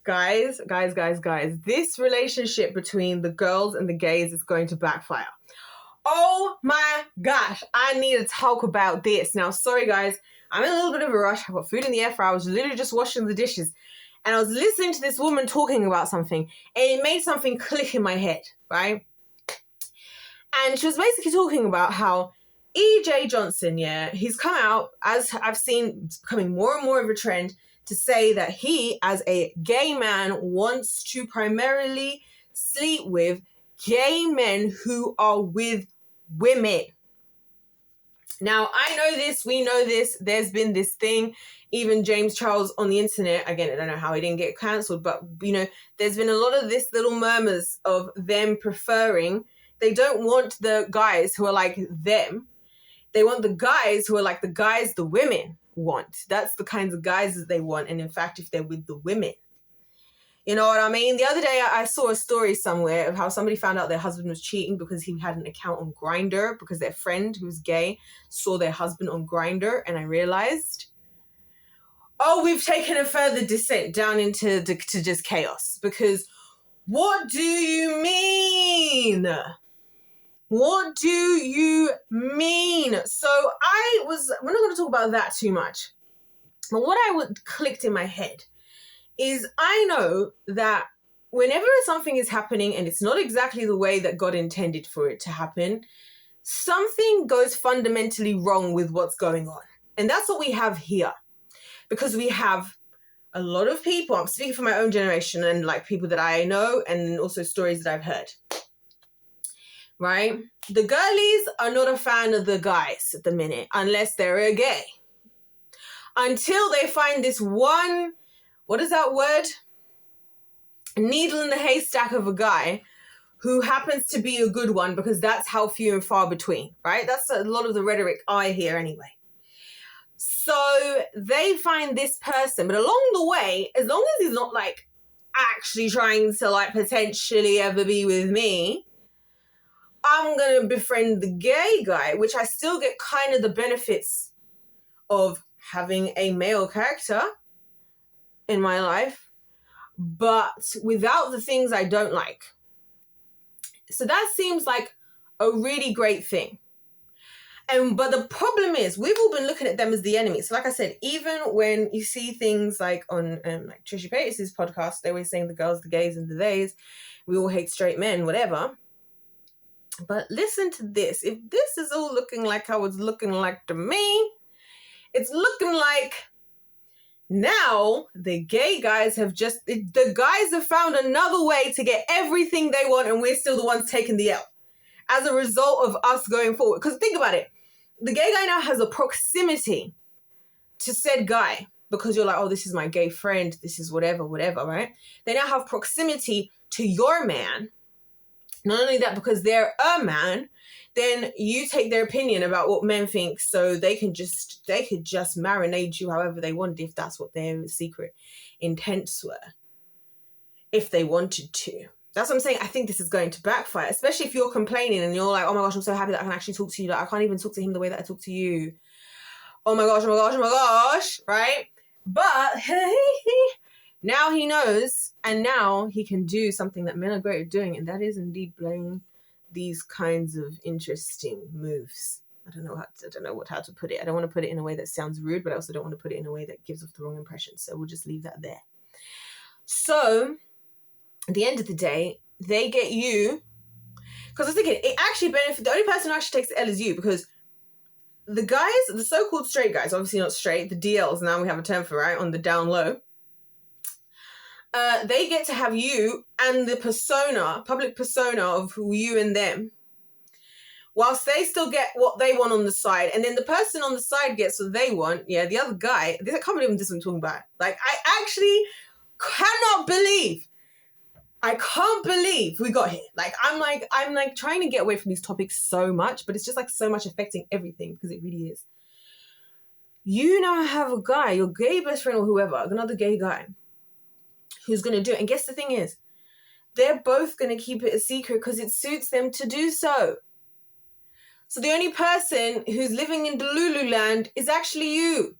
guys, this relationship between the girls and the gays is going to backfire. Oh my gosh, I need to talk about this. Now, sorry guys, I'm in a little bit of a rush. I've got food in the air fryer. I was literally just washing the dishes. And I was listening to this woman talking about something. And it made something click in my head, right? And she was basically talking about how E.J. Johnson, he's come out, as I've seen, it's becoming more and more of a trend, to say that he, as a gay man, wants to primarily sleep with gay men who are with women. Now, I know this, we know this, there's been this thing, even James Charles on the internet, again, I don't know how he didn't get cancelled, but, there's been a lot of this little murmurs of them preferring, they don't want the guys who are like them, they want the guys who are like the guys the women want. That's the kinds of guys that they want, and in fact, if they're with the women. You know what I mean? The other day, I saw a story somewhere of how somebody found out their husband was cheating because he had an account on Grindr, because their friend who's gay saw their husband on Grindr, and I realized, oh, we've taken a further descent down into to just chaos. Because what do you mean? What do you mean? So we're not going to talk about that too much. But what clicked in my head is I know that whenever something is happening and it's not exactly the way that God intended for it to happen, something goes fundamentally wrong with what's going on. And that's what we have here. Because we have a lot of people, I'm speaking for my own generation and like people that I know and also stories that I've heard. Right? The girlies are not a fan of the guys at the minute unless they're a gay. Until they find this one, what is that word? Needle in the haystack of a guy who happens to be a good one, because that's how few and far between, right? That's a lot of the rhetoric I hear anyway. So they find this person, but along the way, as long as he's not like actually trying to like potentially ever be with me, I'm going to befriend the gay guy, which I still get kind of the benefits of having a male character in my life, but without the things I don't like. So that seems like a really great thing. But the problem is, we've all been looking at them as the enemy. So like I said, even when you see things like on like Trisha Paytas's podcast, they're always saying the girls, the gays, and the theys, we all hate straight men, whatever. But listen to this. If this is all looking like how it's looking like to me, it's looking like now the gay guys the guys have found another way to get everything they want, and we're still the ones taking the L as a result of us going forward. Because think about it. The gay guy now has a proximity to said guy, because you're like, oh, this is my gay friend, this is whatever, right? They now have proximity to your man. Not only that, because they're a man, then you take their opinion about what men think, so they could just marinate you however they want, if that's what their secret intents were, if they wanted to. That's what I'm saying. I think this is going to backfire, especially if you're complaining and you're like, oh my gosh, I'm so happy that I can actually talk to you. Like, I can't even talk to him the way that I talk to you. Oh my gosh, right? But now he knows, and now he can do something that men are great at doing, and that is indeed playing these kinds of interesting moves. I don't know how to put it. I don't want to put it in a way that sounds rude, but I also don't want to put it in a way that gives off the wrong impression. So we'll just leave that there. So at the end of the day, they get you, because I was thinking it actually benefits, the only person who actually takes the L is you, because the guys, the so-called straight guys, obviously not straight, the DLs, now we have a term for, right, on the down low, they get to have you and the public persona of who you and them, whilst they still get what they want on the side, and then the person on the side gets what they want. Yeah, the other guy, I can't believe this I'm talking about. Like, I actually I can't believe we got here. Like, I'm like trying to get away from these topics so much, but it's just like so much affecting everything, because it really is. You now have a guy, your gay best friend or whoever, another gay guy, who's going to do it. And guess the thing is, they're both going to keep it a secret because it suits them to do so. So the only person who's living in Delulu land is actually you.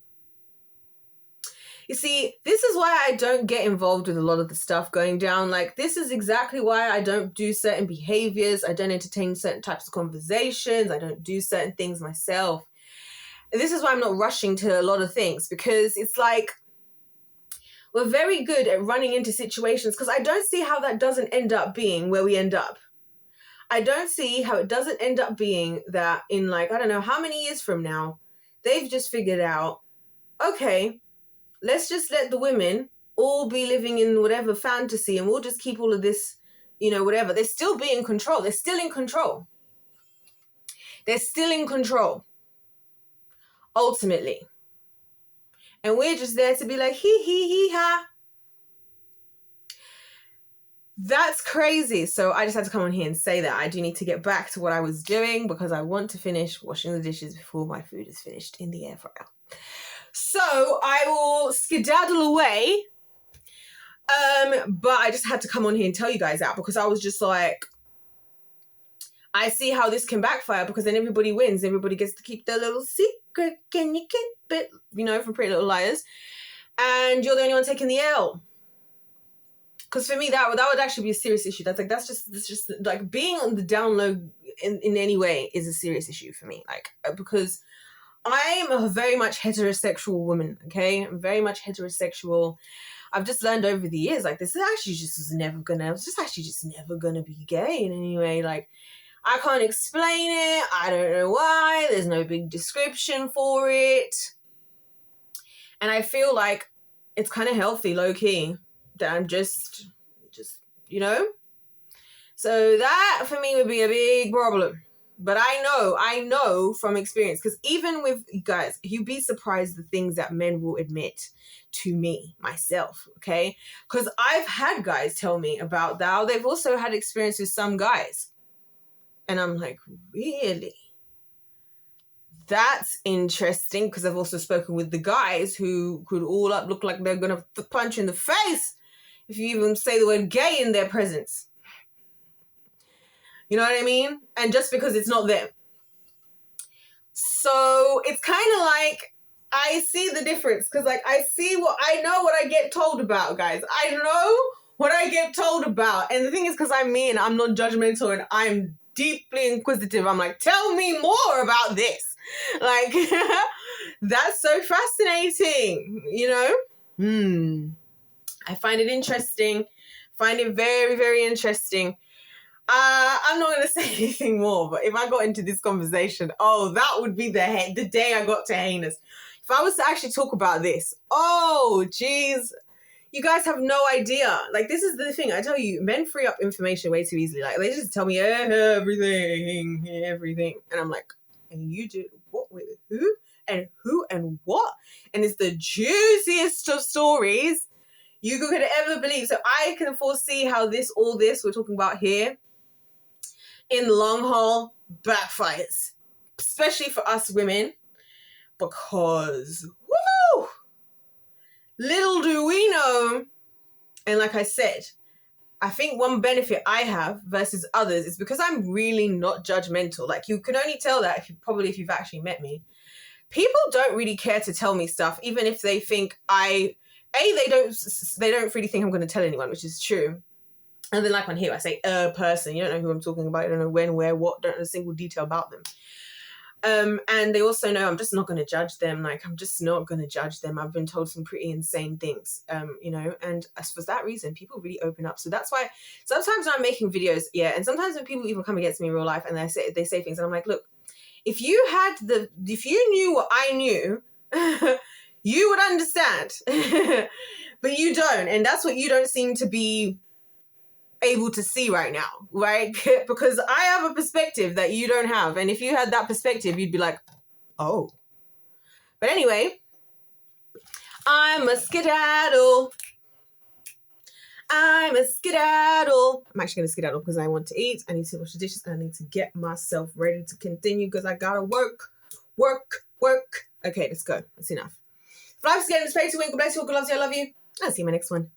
You see, this is why I don't get involved with a lot of the stuff going down. Like, this is exactly why I don't do certain behaviors. I don't entertain certain types of conversations. I don't do certain things myself. And this is why I'm not rushing to a lot of things, because it's like, we're very good at running into situations, because I don't see how that doesn't end up being where we end up. I don't see how it doesn't end up being that in, like, I don't know how many years from now, they've just figured out, okay, let's just let the women all be living in whatever fantasy, and we'll just keep all of this, you know, whatever. They're still being controlled. They're still in control. They're still in control, ultimately. And we're just there to be like, hee ha. That's crazy. So I just had to come on here and say that I do need to get back to what I was doing, because I want to finish washing the dishes before my food is finished in the air fryer. So I will skedaddle away. But I just had to come on here and tell you guys that, because I was just like, I see how this can backfire, because then everybody wins. Everybody gets to keep their little secret. Can you keep it? You know, from Pretty Little Liars. And you're the only one taking the L. Because for me, that would actually be a serious issue. That's just like being on the down low in any way is a serious issue for me. Like, because I'm a very much heterosexual woman, okay? I'm very much heterosexual. I've just learned over the years, like, this is actually just never gonna be gay in any way. Like, I can't explain it. I don't know why. There's no big description for it. And I feel like it's kind of healthy, low-key, that I'm just, you know? So that, for me, would be a big problem. But I know from experience, because even with, guys, you'd be surprised the things that men will admit to me, myself, okay? Because I've had guys tell me about that. They've also had experience with some guys. And I'm like, really? That's interesting, because I've also spoken with the guys who could all up look like they're going to punch you in the face if you even say the word gay in their presence. You know what I mean? And just because it's not them. So it's kind of like, I see the difference, because like I know what I get told about, guys. I know what I get told about. And the thing is, because I'm me and I'm not judgmental and I'm deeply inquisitive, I'm like, tell me more about this. Like, that's so fascinating, you know? I find it interesting. Find it very, very interesting. I'm not going to say anything more, but if I got into this conversation, that would be the day I got to heinous. If I was to actually talk about this, geez, you guys have no idea. Like, this is the thing. I tell you, men free up information way too easily. Like, they just tell me everything. And I'm like, and you did what with who and what? And it's the juiciest of stories you could ever believe. So I can foresee how all this we're talking about here in the long haul backfires, especially for us women, because woo, little do we know. And like I said, I think one benefit I have versus others is because I'm really not judgmental. Like, you can only tell that if you've actually met me. People don't really care to tell me stuff, even if they think they don't really think I'm going to tell anyone, which is true. And then, like, on here, I say a person. You don't know who I'm talking about. You don't know when, where, what. Don't know a single detail about them. And they also know I'm just not going to judge them. Like, I'm just not going to judge them. I've been told some pretty insane things, you know. And for that reason, people really open up. So that's why sometimes when I'm making videos, and sometimes when people even come against me in real life and they say things, and I'm like, look, if you knew what I knew, you would understand. But you don't. And that's what you don't seem to be able to see right now, right? Because I have a perspective that you don't have. And if you had that perspective, you'd be like, oh. But anyway, I'm a skedaddle. I'm actually going to skedaddle because I want to eat. I need to wash the dishes. And I need to get myself ready to continue because I got to work. Okay, let's go. That's enough. If life's getting straight to win, God bless you, God loves you, I love you. I'll see you in my next one.